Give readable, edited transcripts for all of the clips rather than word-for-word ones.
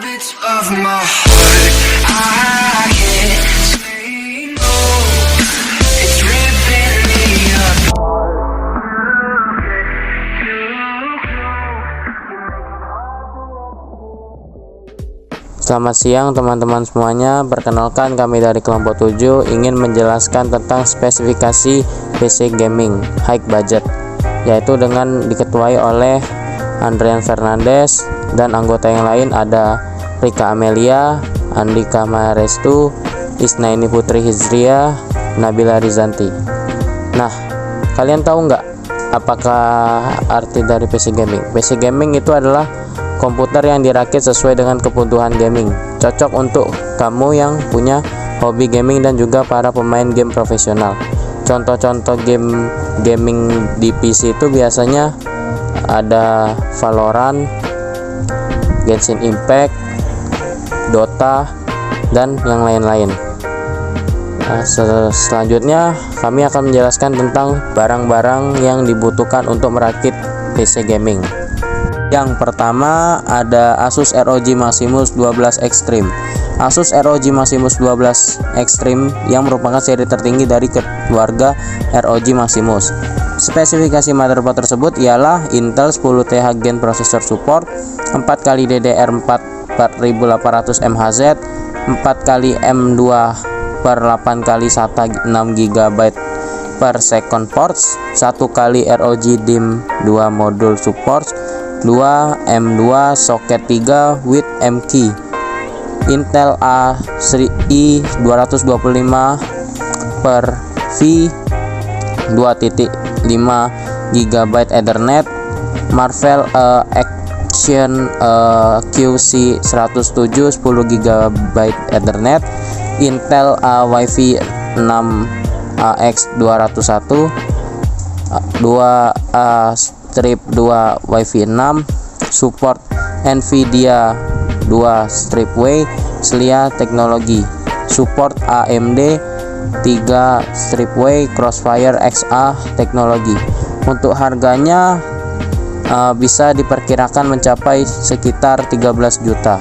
habits of my heart. I can't say no. It's ripping me apart. Selamat siang teman-teman semuanya. Perkenalkan, kami dari kelompok 7 ingin menjelaskan tentang spesifikasi PC gaming high budget, yaitu dengan diketuai oleh Andrian Fernandes dan anggota yang lain ada Rika Amelia, Andika Marestu, Isnaini Putri Hizria, Nabila Rizanti. Nah, kalian tahu nggak apakah arti dari PC gaming? PC gaming itu adalah komputer yang dirakit sesuai dengan kebutuhan gaming, cocok untuk kamu yang punya hobi gaming dan juga para pemain game profesional. Contoh-contoh game gaming di PC itu biasanya ada Valorant, Genshin Impact, Dota, dan yang lain-lain. Nah, selanjutnya kami akan menjelaskan tentang barang-barang yang dibutuhkan untuk merakit PC gaming. Yang pertama ada Asus ROG Maximus 12 Extreme. Asus ROG Maximus 12 Extreme yang merupakan seri tertinggi dari keluarga ROG Maximus. Spesifikasi motherboard tersebut ialah Intel 10TH Gen Processor Support, 4x DDR4 4800 MHz, 4x M2 per 8x SATA 6GB per second ports, 1x ROG DIMM 2 modul support, 2 M2 soket 3 with M key, Intel i 225 per V 2.5 GB Ethernet, Marvell Action QC 107 10 GB Ethernet, Intel Wi-Fi 6 AX201 2 Wi-Fi 6, support Nvidia 2 Stripway Slia teknologi, support AMD 3 Stripway Crossfire XA teknologi. Untuk harganya bisa diperkirakan mencapai sekitar 13 juta.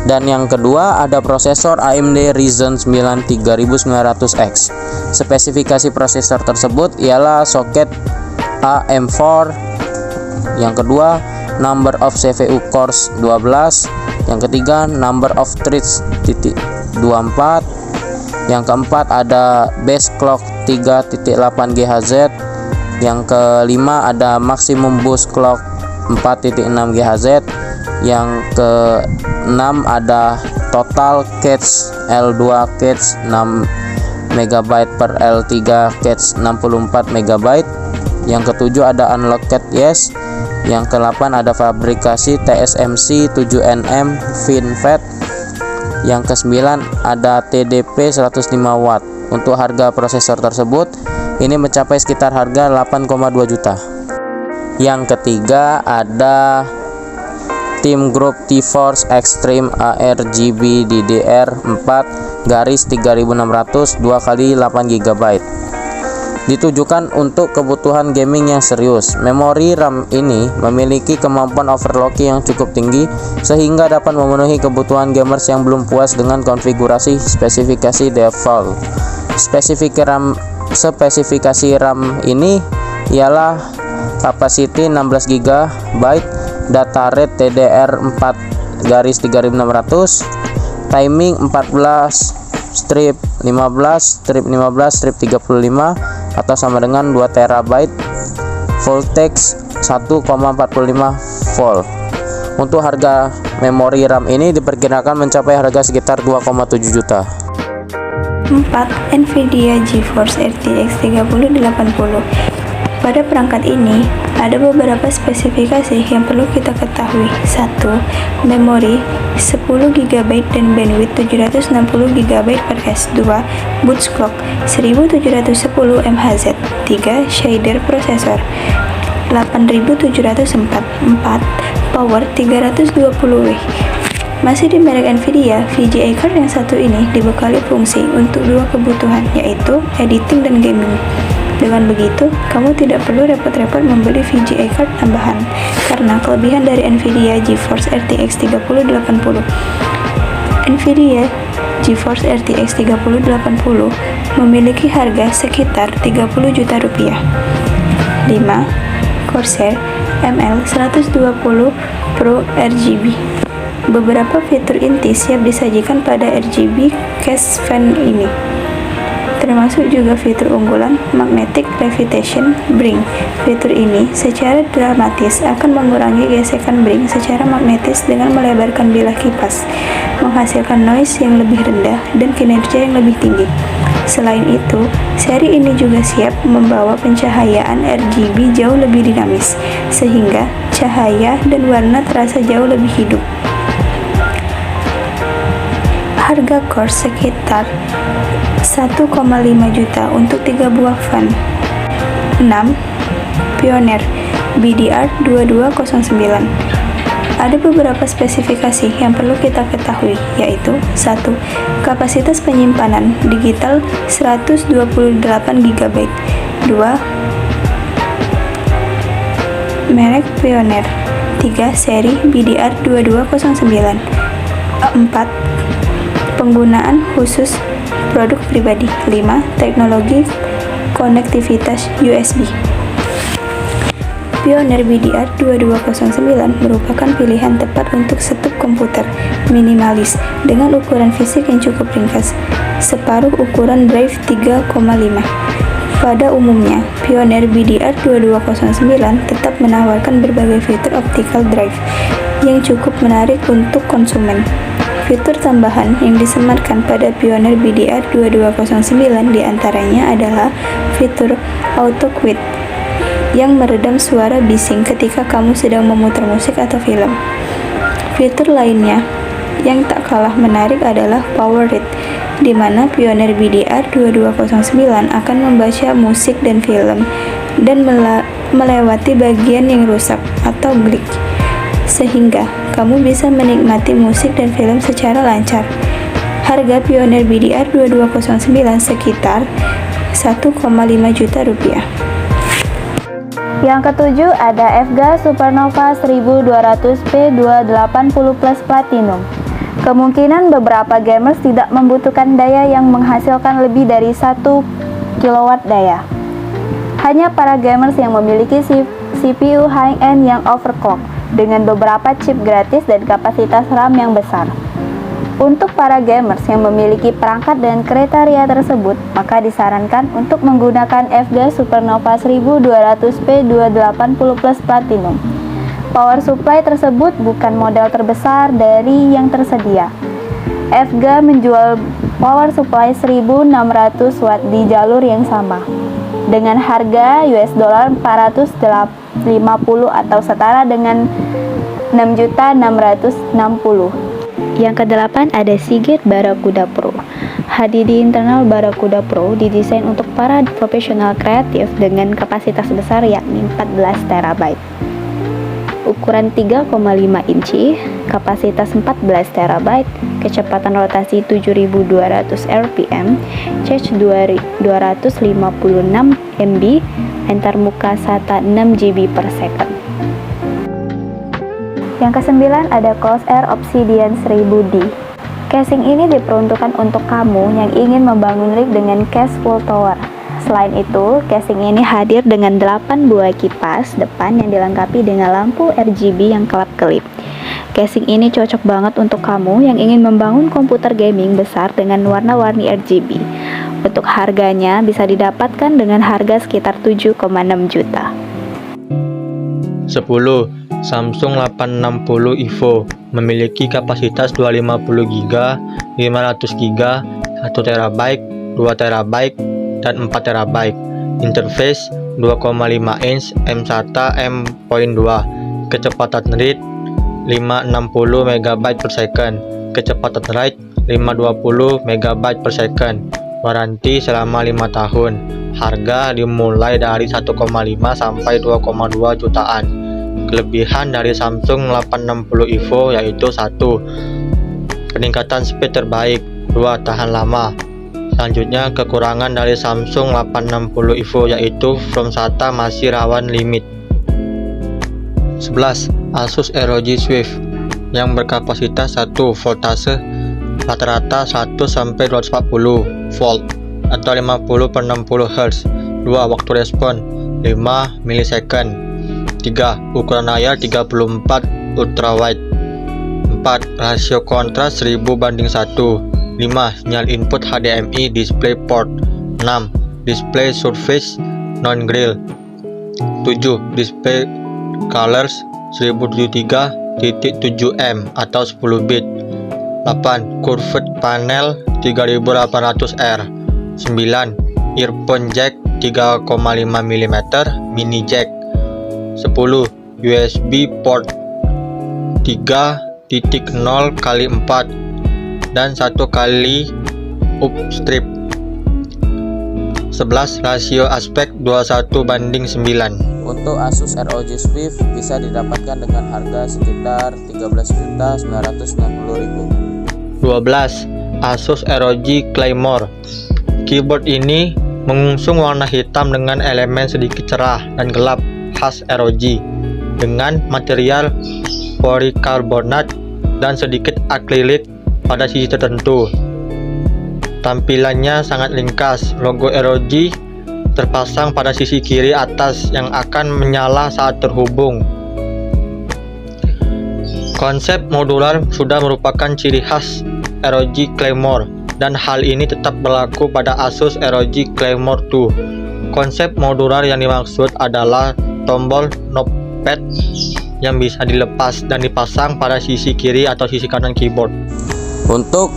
Dan yang kedua ada prosesor AMD Ryzen 9 3900X. Spesifikasi prosesor tersebut ialah soket AM4. Yang kedua, number of CPU cores 12. Yang ketiga, number of threads 24. Yang keempat ada base clock 3.8 GHz. Yang kelima ada maximum boost clock 4.6 GHz. Yang keenam ada total cache L2 cache 6 MB per L3 cache 64 MB. Yang ketujuh ada unlocked yes. Yang ke-8 ada fabrikasi TSMC 7nm FinFET. Yang ke-9 ada TDP 105 watt. Untuk harga prosesor tersebut ini mencapai sekitar harga 8,2 juta. Yang ketiga ada Team Group T-Force Extreme ARGB DDR4 garis 3600 2x8GB. Ditujukan untuk kebutuhan gaming yang serius. Memori RAM ini memiliki kemampuan overclocking yang cukup tinggi sehingga dapat memenuhi kebutuhan gamers yang belum puas dengan konfigurasi spesifikasi default. Spesifikasi RAM ini ialah capacity 16 GB, data rate DDR4 garis 3600, timing 14/15/35 atau sama dengan 2 TB, voltage 1,45 volt. Untuk harga memori RAM ini diperkirakan mencapai harga sekitar 2,7 juta. 4. Nvidia GeForce RTX 3080. Pada perangkat ini, ada beberapa spesifikasi yang perlu kita ketahui. 1. Memori 10 GB dan bandwidth 760 GB per S. 2. Boot clock 1710 MHz. 3. Shader prosesor 8704. 4. Power 320W. Masih di merek Nvidia, VGA card yang satu ini dibekali fungsi untuk dua kebutuhan, yaitu editing dan gaming. Dengan begitu, kamu tidak perlu repot-repot membeli VGA card tambahan karena kelebihan dari Nvidia GeForce RTX 3080. Nvidia GeForce RTX 3080 memiliki harga sekitar 30 juta rupiah. 5. Corsair ML120 Pro RGB. Beberapa fitur inti siap disajikan pada RGB case fan ini, termasuk juga fitur unggulan Magnetic Levitation Bring. Fitur ini secara dramatis akan mengurangi gesekan bring secara magnetis dengan melebarkan bilah kipas, menghasilkan noise yang lebih rendah dan kinerja yang lebih tinggi. Selain itu, seri ini juga siap membawa pencahayaan RGB jauh lebih dinamis, sehingga cahaya dan warna terasa jauh lebih hidup. Harga course sekitar 1,5 juta untuk 3 buah fan. 6. Pioneer BDR2209. Ada beberapa spesifikasi yang perlu kita ketahui, yaitu 1. Kapasitas penyimpanan digital 128 GB. 2. Merek Pioneer. 3. Seri BDR2209. 4. Penggunaan khusus produk pribadi. 5. Teknologi konektivitas USB. Pioneer BDR2209 merupakan pilihan tepat untuk setup komputer minimalis dengan ukuran fisik yang cukup ringkas, separuh ukuran drive 3,5. Pada umumnya, Pioneer BDR2209 tetap menawarkan berbagai fitur optical drive yang cukup menarik untuk konsumen. Fitur tambahan yang disematkan pada Pioneer BDR2209 diantaranya adalah fitur Auto Quit yang meredam suara bising ketika kamu sedang memutar musik atau film. Fitur lainnya yang tak kalah menarik adalah Power Read, di mana Pioneer BDR2209 akan membaca musik dan film dan melewati bagian yang rusak atau glitch, sehingga kamu bisa menikmati musik dan film secara lancar. Harga Pioneer BDR2209 sekitar 1,5 juta rupiah. Yang ketujuh ada FGA Supernova 1200P280 Plus Platinum. Kemungkinan beberapa gamers tidak membutuhkan daya yang menghasilkan lebih dari 1 kW daya. Hanya para gamers yang memiliki CPU high-end yang overclock dengan beberapa chip gratis dan kapasitas RAM yang besar. Untuk para gamers yang memiliki perangkat dan kriteria tersebut, maka disarankan untuk menggunakan FGA Supernova 1200P280 Plus Platinum. Power supply tersebut bukan model terbesar dari yang tersedia. FGA menjual power supply 1600 watt di jalur yang sama, dengan harga $450 atau setara dengan 6.660. Yang kedelapan ada Seagate Barracuda Pro. HDD internal Barracuda Pro didesain untuk para profesional kreatif dengan kapasitas besar yakni 14 TB. Ukuran 3,5 inci, kapasitas 14 TB, kecepatan rotasi 7200 RPM, cache 256 MB, antarmuka SATA 6 GB per second. Yang kesembilan ada Corsair Obsidian 1000D. Casing ini diperuntukkan untuk kamu yang ingin membangun rig dengan case full tower. Selain itu, casing ini hadir dengan 8 buah kipas depan yang dilengkapi dengan lampu RGB yang kelap-kelip. Casing ini cocok banget untuk kamu yang ingin membangun komputer gaming besar dengan warna-warni RGB. Untuk harganya bisa didapatkan dengan harga sekitar 7,6 juta. 10. Samsung 860 EVO memiliki kapasitas 250 GB, 500 GB, 1 TB, 2 TB, dan 4 TB. Interface 2,5 inch M-SATA M.2. Kecepatan read 560 MB per second. Kecepatan write 520 MB per second. Waranti selama 5 tahun. Harga dimulai dari 1,5 sampai 2,2 jutaan. Kelebihan dari Samsung 860 EVO yaitu 1. Peningkatan speed terbaik, 2. Tahan lama, Selanjutnya, kekurangan dari Samsung 860 EVO yaitu from SATA masih rawan limit. 11. Asus ROG Swift yang berkapasitas 1 voltase rata-rata 1-240 volt atau 50/60 Hz. 2. Waktu respon 5 millisecond. 3. Ukuran layar 34 ultrawide. 4. Rasio kontras 1000:1. 5. Sinyal input HDMI display port. 6. Display surface non-grill. 7. Display colors 1073.7M atau 10 bit. 8. Curved panel 3800R. 9. Earphone jack 3,5 mm mini jack. 10. USB port 3.0x4 dan 1 up strip. 11. Rasio aspek 21:9. Untuk Asus ROG Swift bisa didapatkan dengan harga sekitar 13.990.000. 12. Asus ROG Claymore. Keyboard ini mengusung warna hitam dengan elemen sedikit cerah dan gelap khas ROG dengan material polikarbonat dan sedikit akrilik pada sisi tertentu. Tampilannya sangat ringkas. Logo ROG terpasang pada sisi kiri atas yang akan menyala saat terhubung. Konsep modular sudah merupakan ciri khas ROG Claymore dan hal ini tetap berlaku pada Asus ROG Claymore 2. Konsep modular yang dimaksud adalah tombol notepad yang bisa dilepas dan dipasang pada sisi kiri atau sisi kanan keyboard. Untuk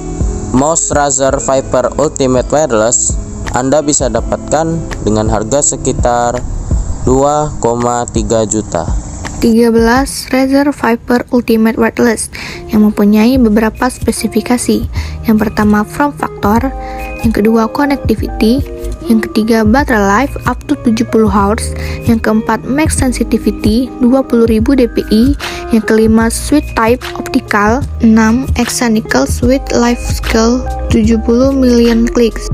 mouse Razer Viper Ultimate Wireless Anda bisa dapatkan dengan harga sekitar 2,3 juta. 13. Razer Viper Ultimate Wireless yang mempunyai beberapa spesifikasi. Yang pertama form factor, yang kedua connectivity, yang ketiga battery life up to 70 hours, yang keempat max sensitivity 20.000 dpi, yang kelima switch type optical, 6 Exanicals with life scale 70 million clicks.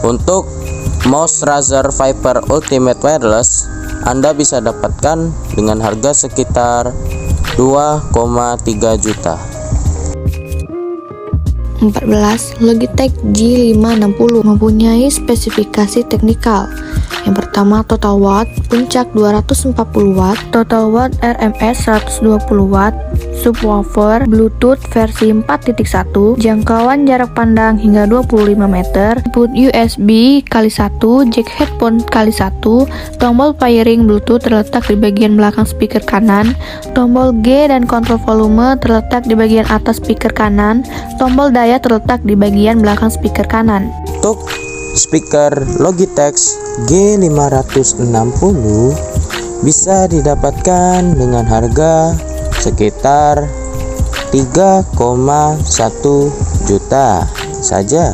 Untuk mouse Razer Viper Ultimate Wireless Anda bisa dapatkan dengan harga sekitar 2,3 juta. 14. Logitech G560 mempunyai spesifikasi teknikal. Yang pertama total watt, puncak 240 watt, total watt RMS 120 watt, subwoofer, Bluetooth versi 4.1, jangkauan jarak pandang hingga 25 meter, input USB x1, jack headphone x1, tombol pairing Bluetooth terletak di bagian belakang speaker kanan, tombol G dan kontrol volume terletak di bagian atas speaker kanan, tombol daya terletak di bagian belakang speaker kanan. Untuk speaker Logitech G560 bisa didapatkan dengan harga sekitar 3,1 juta saja.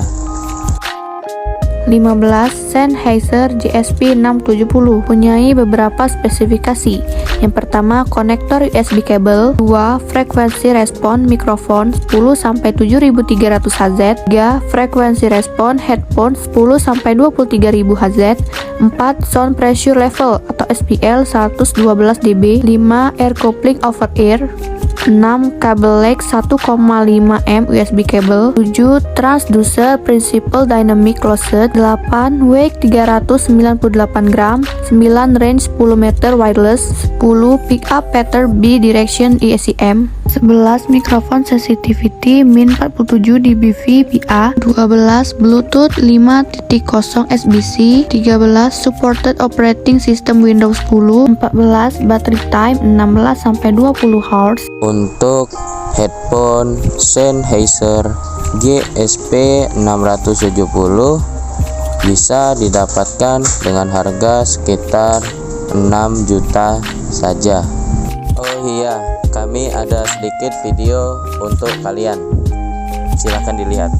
15. Sennheiser JSP 670 punyai beberapa spesifikasi. Yang pertama konektor USB kabel, 2 frekuensi respon mikrofon 10-7300 Hz, 3 frekuensi respon headphone 10-23.000 Hz, 4 sound pressure level atau SPL 112 dB, 5 air coupling over ear, 6 kabel lag 1,5 M USB kabel, 7 transducer principal dynamic closet, 8 weight 398 gram, 9 range 10 meter wireless, 10 pick up pattern bidirection ESCM, 11 mikrofon sensitivity min 47 dB VPA, 12 Bluetooth 5.0 SBC, 13 supported operating system Windows 10, 14 battery time 16-20 hours. Untuk headphone Sennheiser GSP 670 bisa didapatkan dengan harga sekitar 6 juta saja. Oh iya, kami ada sedikit video untuk kalian. Silahkan dilihat.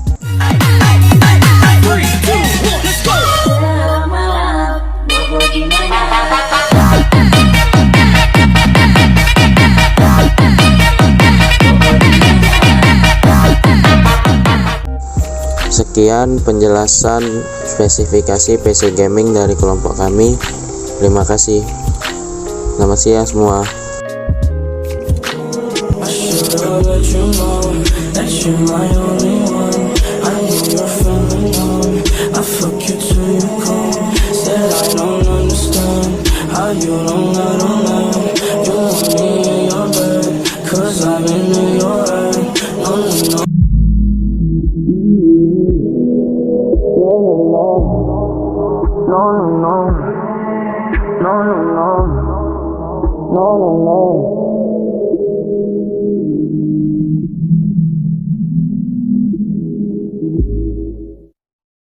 Sekian penjelasan spesifikasi PC gaming dari kelompok kami. Terima kasih. Selamat siang semua. No.